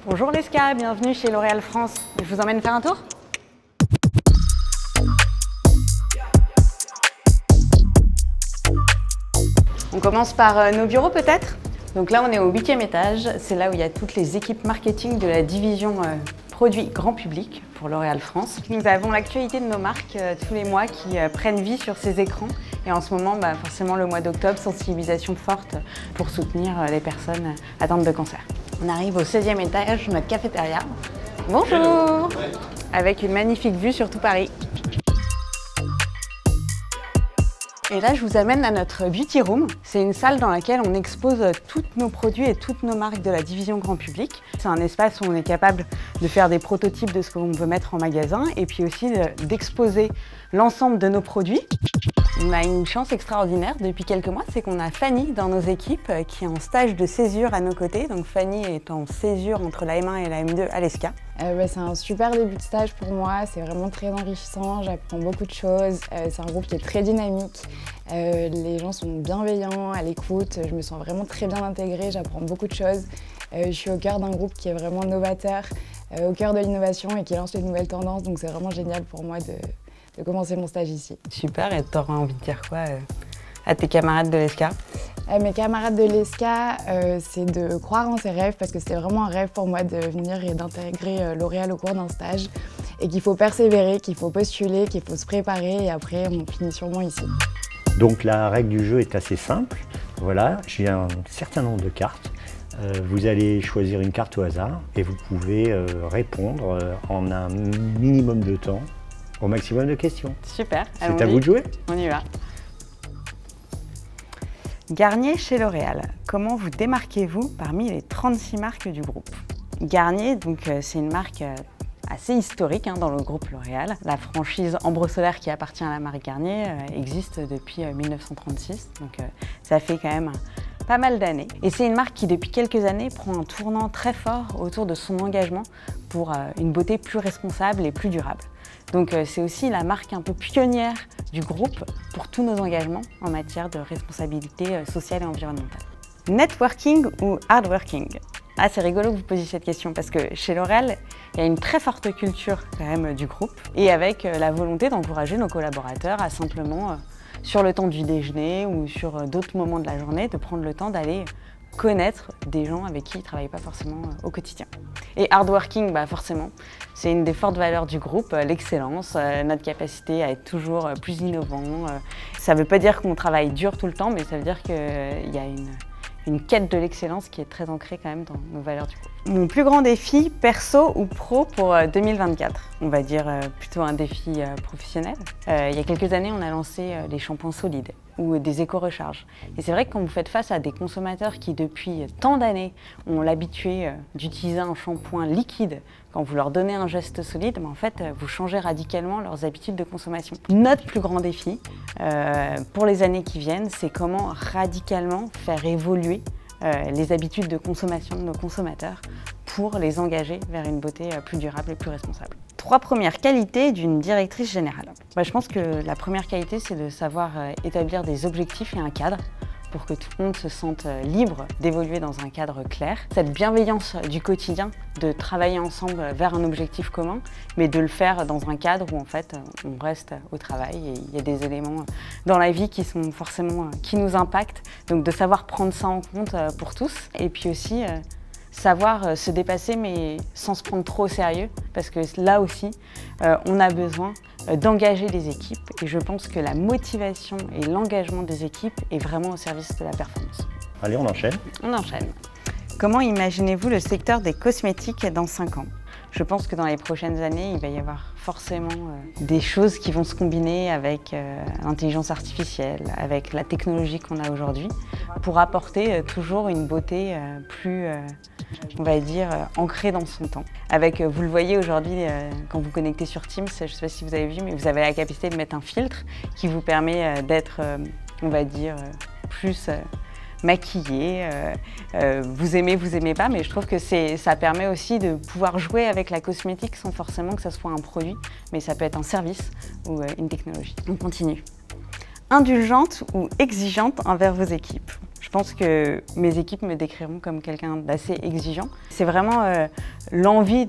Bonjour Leska, bienvenue chez L'Oréal France. Je vous emmène faire un tour? On commence par nos bureaux peut-être? Donc là on est au 8e étage, c'est là où il y a toutes les équipes marketing de la division produits grand public pour L'Oréal France. Nous avons l'actualité de nos marques tous les mois qui prennent vie sur ces écrans. Et en ce moment, forcément le mois d'octobre, sensibilisation forte pour soutenir les personnes atteintes de cancer. On arrive au 16e étage, notre cafétéria. Bonjour! Avec une magnifique vue sur tout Paris. Et là, je vous amène à notre Beauty Room. C'est une salle dans laquelle on expose tous nos produits et toutes nos marques de la division grand public. C'est un espace où on est capable de faire des prototypes de ce qu'on veut mettre en magasin et puis aussi d'exposer l'ensemble de nos produits. On a une chance extraordinaire depuis quelques mois, c'est qu'on a Fanny dans nos équipes qui est en stage de césure à nos côtés. Donc Fanny est en césure entre la M1 et la M2 à l'ESCA. C'est un super début de stage pour moi, c'est vraiment très enrichissant, j'apprends beaucoup de choses. C'est un groupe qui est très dynamique, les gens sont bienveillants, à l'écoute, je me sens vraiment très bien intégrée, j'apprends beaucoup de choses. Je suis au cœur d'un groupe qui est vraiment novateur, au cœur de l'innovation et qui lance les nouvelles tendances, donc c'est vraiment génial pour moi de commencer mon stage ici. Super, et t'auras envie de dire quoi à tes camarades de l'ESCA? Mes camarades de l'ESCA, c'est de croire en ses rêves parce que c'était vraiment un rêve pour moi de venir et d'intégrer L'Oréal au cours d'un stage et qu'il faut persévérer, qu'il faut postuler, qu'il faut se préparer et après on finit sûrement ici. Donc la règle du jeu est assez simple. Voilà, j'ai un certain nombre de cartes. Vous allez choisir une carte au hasard et vous pouvez répondre en un minimum de temps au maximum de questions. Super, c'est à vous de jouer. On y va. Garnier chez L'Oréal, comment vous démarquez-vous parmi les 36 marques du groupe? Garnier, c'est une marque assez historique dans le groupe L'Oréal. La franchise Ambre Solaire qui appartient à la marque Garnier existe depuis 1936, donc ça fait quand même pas mal d'années. Et c'est une marque qui depuis quelques années prend un tournant très fort autour de son engagement pour une beauté plus responsable et plus durable. Donc c'est aussi la marque un peu pionnière du groupe pour tous nos engagements en matière de responsabilité sociale et environnementale. Networking ou hardworking? Ah, c'est rigolo que vous posiez cette question parce que chez L'Oréal, il y a une très forte culture quand même du groupe et avec la volonté d'encourager nos collaborateurs à simplement, sur le temps du déjeuner ou sur d'autres moments de la journée, de prendre le temps d'aller connaître des gens avec qui ils ne travaillent pas forcément au quotidien. Et hardworking, forcément, c'est une des fortes valeurs du groupe, l'excellence, notre capacité à être toujours plus innovant. Ça ne veut pas dire qu'on travaille dur tout le temps, mais ça veut dire qu'il y a une quête de l'excellence qui est très ancrée quand même dans nos valeurs du groupe. Mon plus grand défi, perso ou pro pour 2024? On va dire plutôt un défi professionnel. Il y a quelques années, on a lancé les shampoings solides ou des éco-recharges. Et c'est vrai que quand vous faites face à des consommateurs qui depuis tant d'années ont l'habitude d'utiliser un shampoing liquide, quand vous leur donnez un geste solide, en fait, vous changez radicalement leurs habitudes de consommation. Notre plus grand défi pour les années qui viennent, c'est comment radicalement faire évoluer les habitudes de consommation de nos consommateurs pour les engager vers une beauté plus durable et plus responsable. 3 premières qualités d'une directrice générale. Je pense que la première qualité, c'est de savoir établir des objectifs et un cadre pour que tout le monde se sente libre d'évoluer dans un cadre clair. Cette bienveillance du quotidien, de travailler ensemble vers un objectif commun, mais de le faire dans un cadre où en fait on reste au travail et il y a des éléments dans la vie qui sont forcément qui nous impactent. Donc de savoir prendre ça en compte pour tous. Et puis aussi savoir se dépasser mais sans se prendre trop au sérieux parce que là aussi on a besoin d'engager les équipes et je pense que la motivation et l'engagement des équipes est vraiment au service de la performance. Allez, on enchaîne. On enchaîne. Comment imaginez-vous le secteur des cosmétiques dans 5 ans? Je pense que dans les prochaines années, il va y avoir forcément des choses qui vont se combiner avec l'intelligence artificielle, avec la technologie qu'on a aujourd'hui, pour apporter toujours une beauté plus, on va dire, ancrée dans son temps. Avec, vous le voyez aujourd'hui, quand vous connectez sur Teams, je ne sais pas si vous avez vu, mais vous avez la capacité de mettre un filtre qui vous permet d'être, on va dire, plus maquillé, vous aimez pas, mais je trouve que ça permet aussi de pouvoir jouer avec la cosmétique sans forcément que ça soit un produit, mais ça peut être un service ou une technologie. On continue. Indulgente ou exigeante envers vos équipes? Je Je pense que mes équipes me décriront comme quelqu'un d'assez exigeant. C'est vraiment l'envie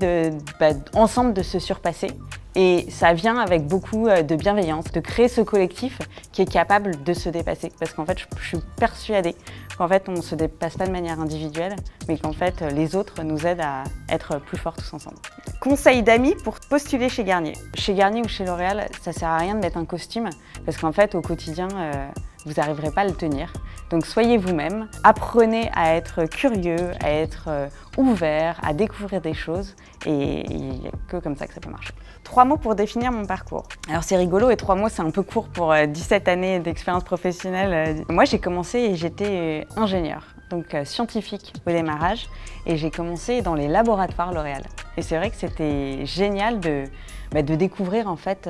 ensemble de se surpasser. Et ça vient avec beaucoup de bienveillance, de créer ce collectif qui est capable de se dépasser. Parce qu'en fait, je suis persuadée qu'en fait, on ne se dépasse pas de manière individuelle, mais qu'en fait, les autres nous aident à être plus forts tous ensemble. Conseil d'amis pour postuler chez Garnier. Chez Garnier ou chez L'Oréal, ça ne sert à rien de mettre un costume, parce qu'en fait, au quotidien, vous n'arriverez pas à le tenir. Donc soyez vous-même, apprenez à être curieux, à être ouvert, à découvrir des choses, et il n'y a que comme ça que ça peut marcher. 3 mots pour définir mon parcours. Alors c'est rigolo, et 3 mots c'est un peu court pour 17 années d'expérience professionnelle. Moi j'ai commencé et j'étais ingénieure, donc scientifique au démarrage, et j'ai commencé dans les laboratoires L'Oréal. Et c'est vrai que c'était génial de découvrir en fait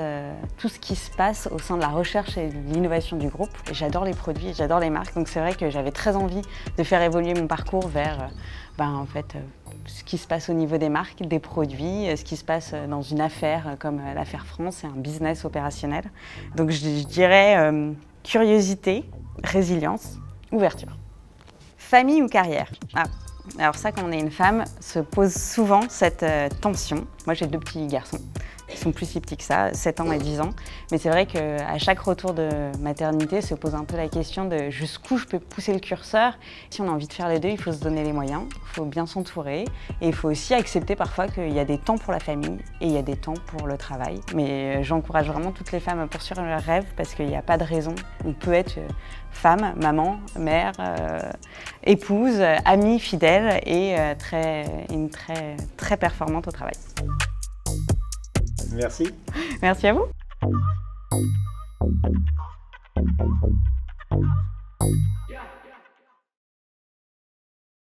tout ce qui se passe au sein de la recherche et de l'innovation du groupe. J'adore les produits, j'adore les marques, donc c'est vrai que j'avais très envie de faire évoluer mon parcours vers ce qui se passe au niveau des marques, des produits, ce qui se passe dans une affaire comme l'affaire France et un business opérationnel. Donc je dirais curiosité, résilience, ouverture. Famille ou carrière? Alors ça, quand on est une femme, se pose souvent cette tension. Moi j'ai 2 petits garçons. Ils sont plus si petits que ça, 7 ans et 10 ans. Mais c'est vrai qu'à chaque retour de maternité se pose un peu la question de jusqu'où je peux pousser le curseur. Si on a envie de faire les deux, il faut se donner les moyens, il faut bien s'entourer et il faut aussi accepter parfois qu'il y a des temps pour la famille et il y a des temps pour le travail. Mais j'encourage vraiment toutes les femmes à poursuivre leurs rêves parce qu'il n'y a pas de raison. On peut être femme, maman, mère, épouse, amie fidèle et très performante au travail. Merci. Merci à vous.